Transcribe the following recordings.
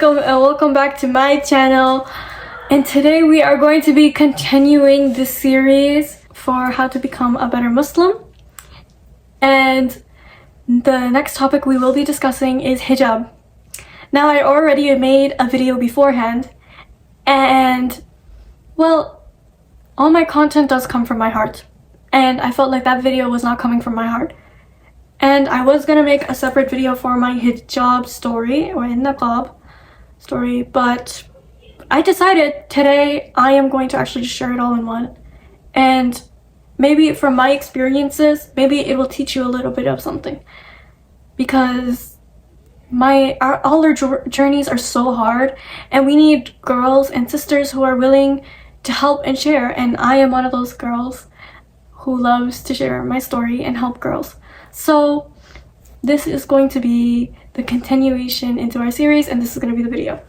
Assalamualaikum and welcome back to my channel. And today we are going to be continuing this series for how to become a better Muslim. And the next topic we will be discussing is hijab. Now, I already made a video beforehand, and well, all my content does come from my heart, and I felt like that video was not coming from my heart. And I was gonna make a separate video for my hijab story or niqab story, but I decided today I am going to actually just share it all in one. And maybe from my experiences, maybe it will teach you a little bit of something, because all our journeys are so hard, and we need girls and sisters who are willing to help and share. And I am one of those girls who loves to share my story and help girls. So this is going to be the continuation into our series, and this is going to be the video.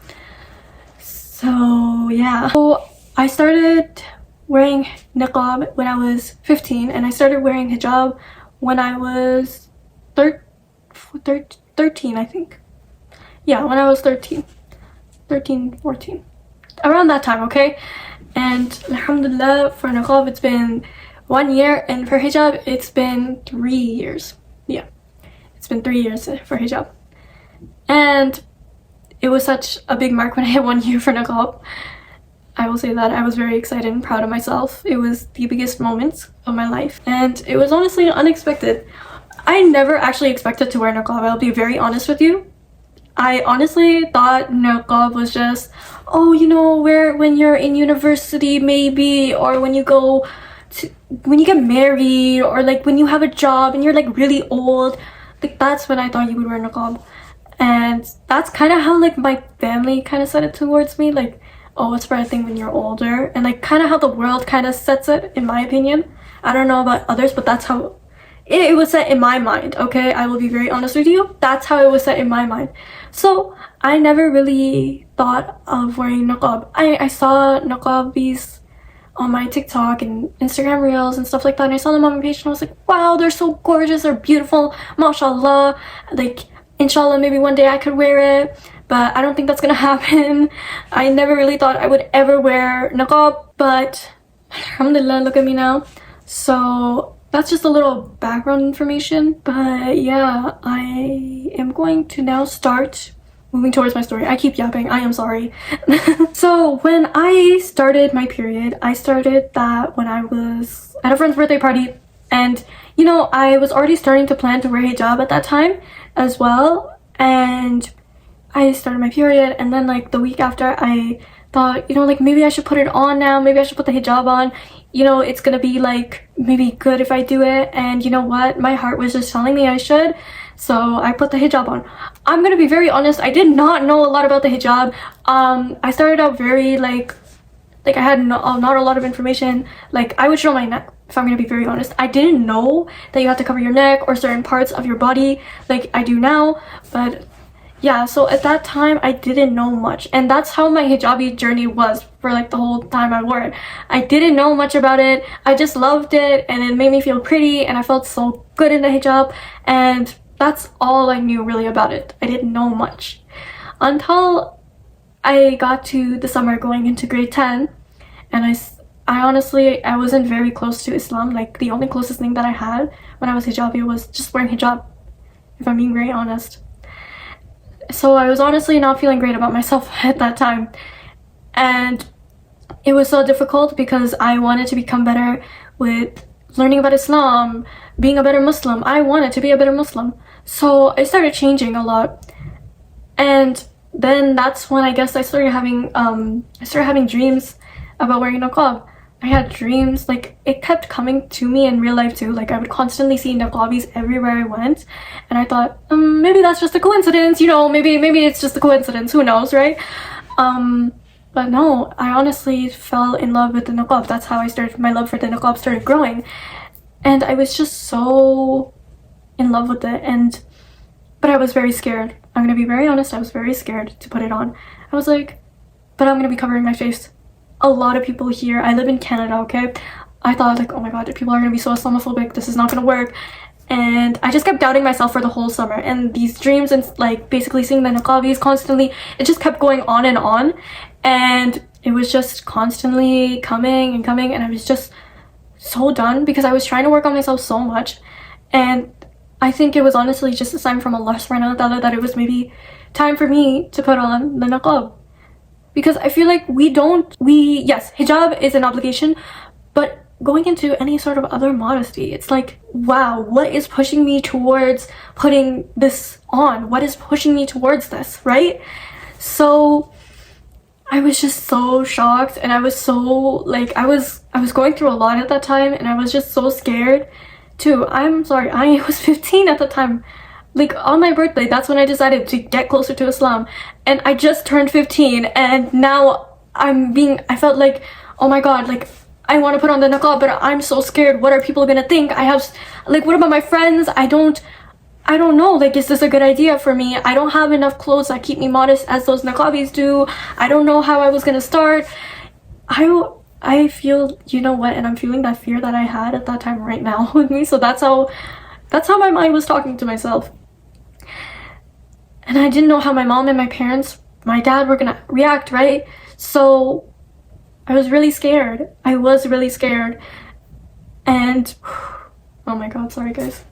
So yeah, so I started wearing niqab when I was 15, and I started wearing hijab when I was 13, I think. Yeah, when I was 13, 14, around that time, okay? And alhamdulillah, for niqab it's been 1 year, and for hijab it's been 3 years. Yeah, it's been 3 years for hijab. And it was such a big mark when I hit 1 year for niqab. I will say that I was very excited and proud of myself. It was the biggest moments of my life, and it was honestly unexpected. I never actually expected to wear niqab, I'll be very honest with you. I honestly thought niqab was just, oh, you know, when you're in university maybe, or when you get married, or like when you have a job and you're like really old, like that's when I thought you would wear niqab. And that's kind of how like my family kind of said it towards me, like, oh, it's for a thing when you're older, and like kind of how the world kind of sets it, in my opinion. I don't know about others, but that's how it was set in my mind, okay? I will be very honest with you. That's how it was set in my mind. So I never really thought of wearing niqab. I saw niqabis on my TikTok and Instagram reels and stuff like that, and I saw them on my page, and I was like, wow, they're so gorgeous, they're beautiful, mashallah. Like, inshallah, maybe one day I could wear it, but I don't think that's gonna happen. I never really thought I would ever wear niqab, but alhamdulillah, look at me now. So that's just a little background information. But yeah, I am going to now start moving towards my story. I keep yapping, I am sorry. So when I started my period, I started that when I was at a friend's birthday party, and you know, I was already starting to plan to wear hijab at that time as well. And I started my period, and then like the week after, I thought, you know, like maybe I should put it on now, maybe I should put the hijab on, you know, it's gonna be like maybe good if I do it. And you know what, my heart was just telling me I should, so I put the hijab on. I'm gonna be very honest, I did not know a lot about the hijab. I started out very like I had not a lot of information. Like, I would show my neck, if I'm gonna be very honest. I didn't know that you have to cover your neck or certain parts of your body like I do now. But yeah, so at that time I didn't know much, and that's how my hijabi journey was for like the whole time I wore it. I didn't know much about it, I just loved it, and it made me feel pretty, and I felt so good in the hijab, and that's all I knew really about it. I didn't know much until I got to the summer going into grade 10, and I honestly, I wasn't very close to Islam. Like, the only closest thing that I had when I was hijabi was just wearing hijab, if I'm being very honest. So I was honestly not feeling great about myself at that time, and it was so difficult because I wanted to become better with learning about Islam, being a better Muslim. I wanted to be a better Muslim, so I started changing a lot. And then that's when I guess I started having dreams about wearing niqab. I had dreams, like, it kept coming to me in real life too. Like, I would constantly see niqabis everywhere I went, and I thought, maybe that's just a coincidence, you know, maybe it's just a coincidence, who knows, right? But no, I honestly fell in love with the niqab. That's how my love for the niqab started growing, and I was just so in love with it. But I was very scared. I'm gonna be very honest, I was very scared to put it on. I was like, but I'm gonna be covering my face. A lot of people here, I live in Canada, okay? I thought like, oh my god, people are gonna be so Islamophobic, this is not gonna work. And I just kept doubting myself for the whole summer, and these dreams and like basically seeing the niqabis constantly, it just kept going on, and it was just constantly coming and coming, and I was just so done because I was trying to work on myself so much. And I think it was honestly just a sign from Allah subhanahu wa ta'ala that it was maybe time for me to put on the niqab. Because I feel like yes, hijab is an obligation, but going into any sort of other modesty, it's like, wow, what is pushing me towards putting this on? What is pushing me towards this, right? So I was just so shocked, and I was so like, I was going through a lot at that time, and I was just so scared too. I'm sorry, I was 15 at the time. Like, on my birthday, that's when I decided to get closer to Islam, and I just turned 15, and now I felt like, oh my god, like, I want to put on the niqab, but I'm so scared. What are people gonna think? What about my friends? I don't know, like, is this a good idea for me? I don't have enough clothes that keep me modest as those niqabis do. I don't know how I was gonna start. I feel, you know what, and I'm feeling that fear that I had at that time right now with me, so that's how my mind was talking to myself. And I didn't know how my mom and my parents, my dad were gonna react, right? So I was really scared. I was really scared. And oh my god, sorry guys.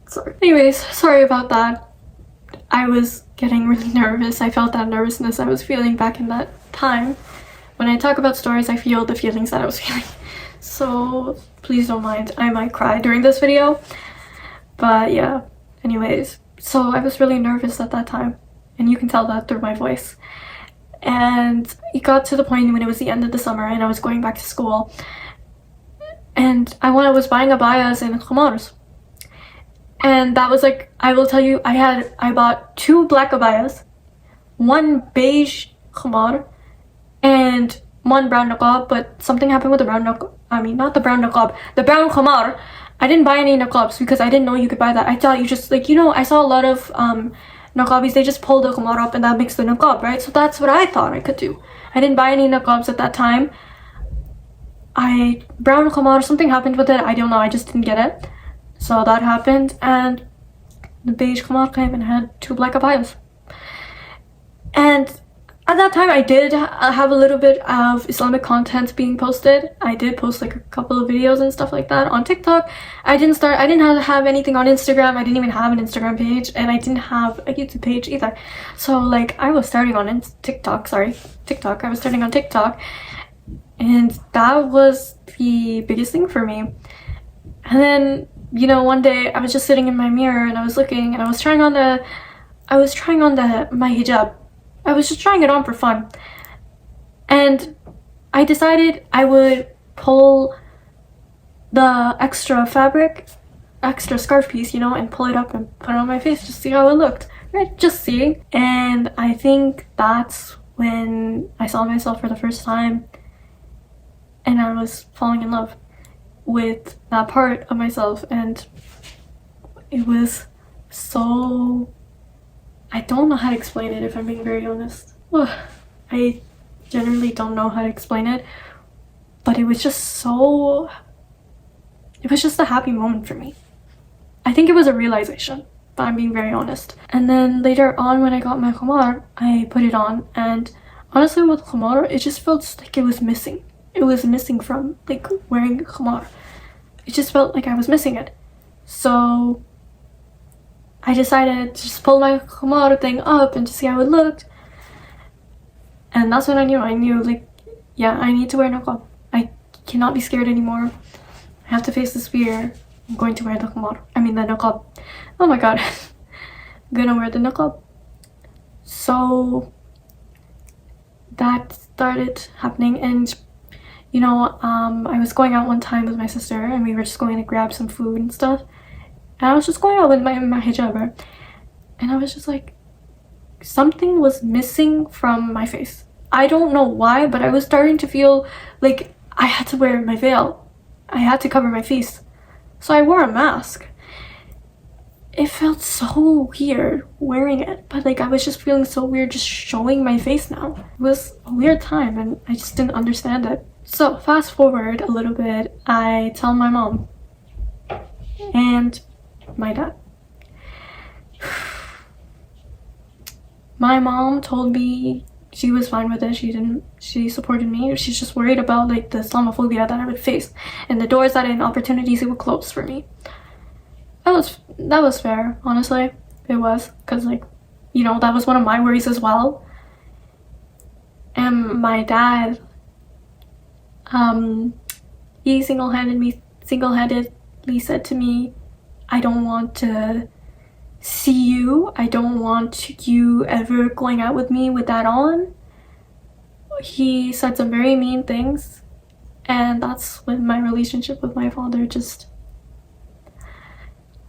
Sorry. Anyways, sorry about that. I was getting really nervous. I felt that nervousness I was feeling back in that time. When I talk about stories, I feel the feelings that I was feeling. So please don't mind. I might cry during this video. But yeah, anyways. So I was really nervous at that time. And you can tell that through my voice. And it got to the point when it was the end of the summer and I was going back to school. And I was buying abayas and khimars. And that was like, I will tell you, I bought 2 black abayas, 1 beige khimar, and 1 brown niqab, but something happened with the brown niqab. I mean, not the brown niqab, the brown khimar. I didn't buy any niqabs because I didn't know you could buy that. I thought you just, like, you know, I saw a lot of niqabis, they just pull the khimar up and that makes the niqab, right? So that's what I thought I could do. I didn't buy any niqabs at that time. Brown khimar, something happened with it, I don't know, I just didn't get it. So that happened, and the beige khimar came and I had 2 black abayas. And at that time I did have a little bit of Islamic content being posted. I did post like a couple of videos and stuff like that on TikTok. I didn't have anything on Instagram. I didn't even have an Instagram page, and I didn't have a YouTube page either. So like, I was starting on TikTok. I was starting on TikTok, and that was the biggest thing for me. And then, you know, one day I was just sitting in my mirror and I was looking, and I was trying on my hijab. I was just trying it on for fun, and I decided I would pull the extra scarf piece, you know, and pull it up and put it on my face just to see how it looked, right? Just seeing. And I think that's when I saw myself for the first time, and I was falling in love with that part of myself. And it was so, I don't know how to explain it, if I'm being very honest. I generally don't know how to explain it, but it was just a happy moment for me. I think it was a realization, but I'm being very honest. And then later on, when I got my khimar, I put it on, and honestly with khimar, it just felt like it was missing. It was missing from like wearing khimar. It just felt like I was missing it. So I decided to just pull my khimar thing up and to see how it looked. And that's when I knew like, yeah, I need to wear niqab. I cannot be scared anymore. I have to face this fear. I'm going to wear the niqab. Oh my god. I'm gonna wear the niqab. So that started happening, and you know, I was going out one time with my sister, and we were just going to grab some food and stuff. And I was just going out with my hijab, and I was just like, something was missing from my face. I don't know why, but I was starting to feel like I had to wear my veil. I had to cover my face. So I wore a mask. It felt so weird wearing it, but like, I was just feeling so weird just showing my face now. It was a weird time, and I just didn't understand it. So fast forward a little bit, I tell my mom, and my dad. My mom told me she was fine with it. She supported me. She's just worried about like the Islamophobia that I would face and the doors that and opportunities it would close for me. That was fair, honestly. It was, because like, you know, that was one of my worries as well. And my dad, he single-handedly said to me, I don't want to see you. I don't want you ever going out with me with that on. He said some very mean things, and that's when my relationship with my father just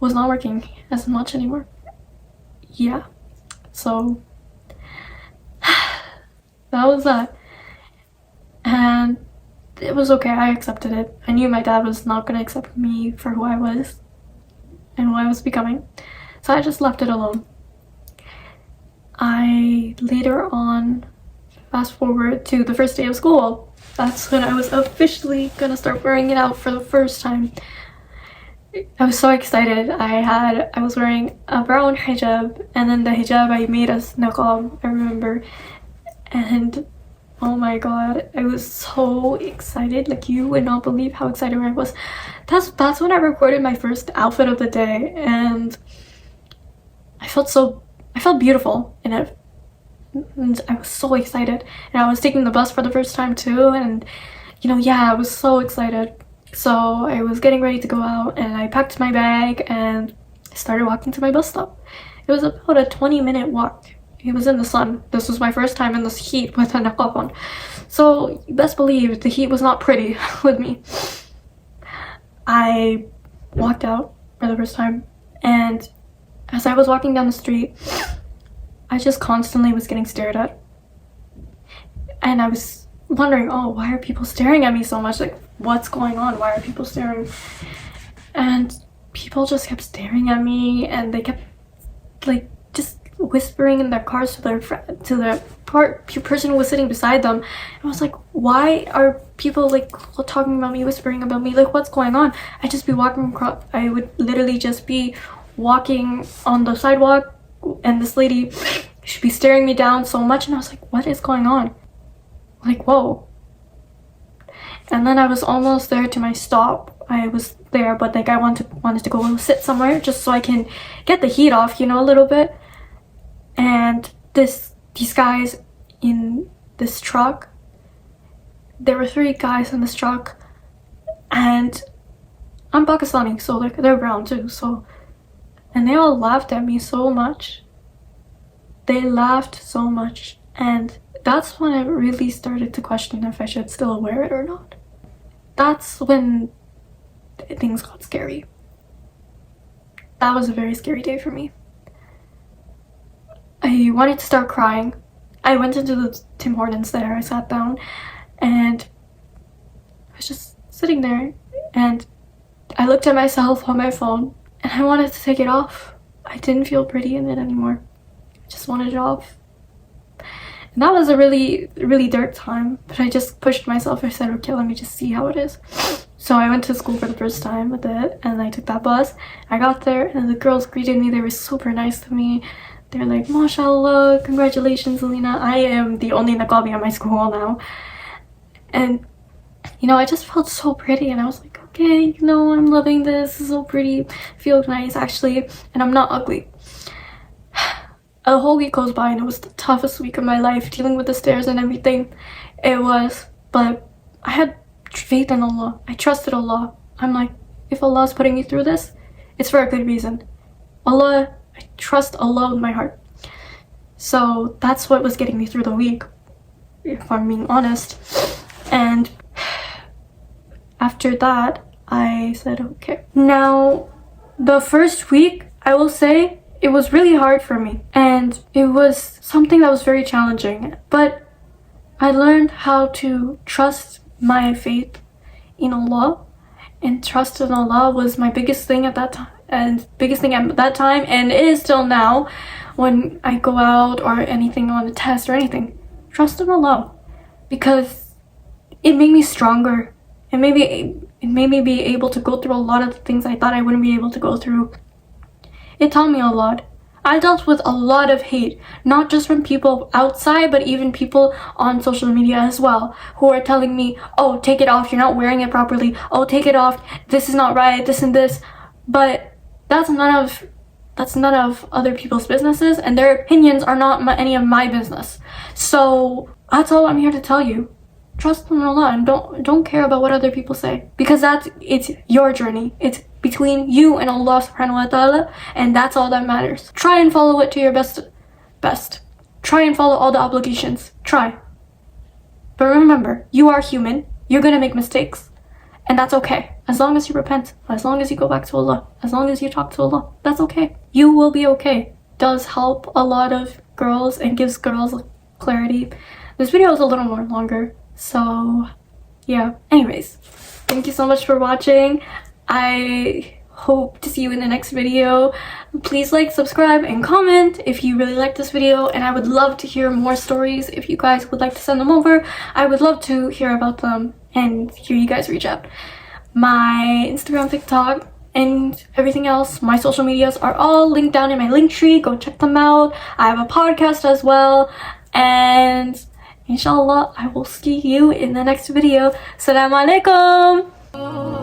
was not working as much anymore. Yeah, so that was that. And it was okay, I accepted it. I knew my dad was not going to accept me for who I was and who I was becoming. So I just left it alone. I later on, fast forward to the first day of school, that's when I was officially gonna start wearing it out for the first time. I was so excited. I was wearing a brown hijab, and then the hijab I made as niqab, I remember. And oh my god, I was so excited. Like, you would not believe how excited I was. That's when I recorded my first outfit of the day, and I felt beautiful in it. And I was so excited. And I was taking the bus for the first time too, and you know, yeah, I was so excited. So I was getting ready to go out, and I packed my bag and started walking to my bus stop. It was about a 20-minute walk. It was in the sun. This was my first time in this heat with a niqab on. So you best believe the heat was not pretty with me. I walked out for the first time, and as I was walking down the street, I just constantly was getting stared at. And I was wondering, oh, why are people staring at me so much? Like, what's going on? Why are people staring? And people just kept staring at me, and they kept like just whispering in their cars to the person who was sitting beside them. And I was like, why are people like talking about me, whispering about me? Like, what's going on? I would literally just be walking on the sidewalk, and this lady should be staring me down so much, and I was like, what is going on? Like, whoa. And then I was almost there to my stop. I was there, but like I wanted to go sit somewhere just so I can get the heat off, you know, a little bit. And these guys in this truck, there were 3 guys in this truck, and I'm Pakistani, so like they're brown too, so, and they all laughed at me so much. They laughed so much, and that's when I really started to question if I should still wear it or not. That's when things got scary. That was a very scary day for me. I wanted to start crying. I went into the Tim Hortons there. I sat down, and I was just sitting there, and I looked at myself on my phone, and I wanted to take it off. I didn't feel pretty in it anymore. I just wanted it off. And that was a really, really dark time, but I just pushed myself. I said, okay, let me just see how it is. So I went to school for the first time with it, and I took that bus. I got there, and the girls greeted me. They were super nice to me. They're like, mashallah, congratulations, Alina. I am the only niqabi at my school now. And, you know, I just felt so pretty, and I was like, okay, you know, I'm loving this. This is so pretty. Feels nice, actually, and I'm not ugly. A whole week goes by, and it was the toughest week of my life, dealing with the stairs and everything. It was, but I had faith in Allah. I trusted Allah. I'm like, if Allah is putting me through this, it's for a good reason. I trust Allah with my heart. So that's what was getting me through the week, if I'm being honest. And after that, I said, okay. Now, the first week, I will say, it was really hard for me, and it was something that was very challenging, but I learned how to trust my faith in Allah, and trust in Allah was my biggest thing at that time, and it is still now when I go out or anything on a test or anything. Trust in Allah, because it made me stronger. It It made me be able to go through a lot of the things I thought I wouldn't be able to go through. It taught me a lot. I dealt with a lot of hate, not just from people outside, but even people on social media as well, who are telling me, oh, take it off, you're not wearing it properly, oh, take it off, this is not right, this and this. But that's none of other people's businesses, and their opinions are not any of my business. So that's all I'm here to tell you. Trust in Allah and don't care about what other people say, because it's your journey. It's between you and Allah subhanahu wa ta'ala, and that's all that matters. Try and follow it to your best. Try and follow all the obligations. Try. But remember, you are human. You're gonna make mistakes. And that's okay. As long as you repent, as long as you go back to Allah, as long as you talk to Allah, that's okay. You will be okay. Does help a lot of girls and gives girls clarity. This video is a little more longer, so yeah. Anyways, thank you so much for watching. I hope to see you in the next video. Please like, subscribe, and comment if you really like this video, and I would love to hear more stories. If you guys would like to send them over, I would love to hear about them and hear you guys reach out. My Instagram, TikTok, and everything else, my social medias are all linked down in my link tree. Go check them out. I have a podcast as well, and inshallah I will see you in the next video. Assalamu alaikum.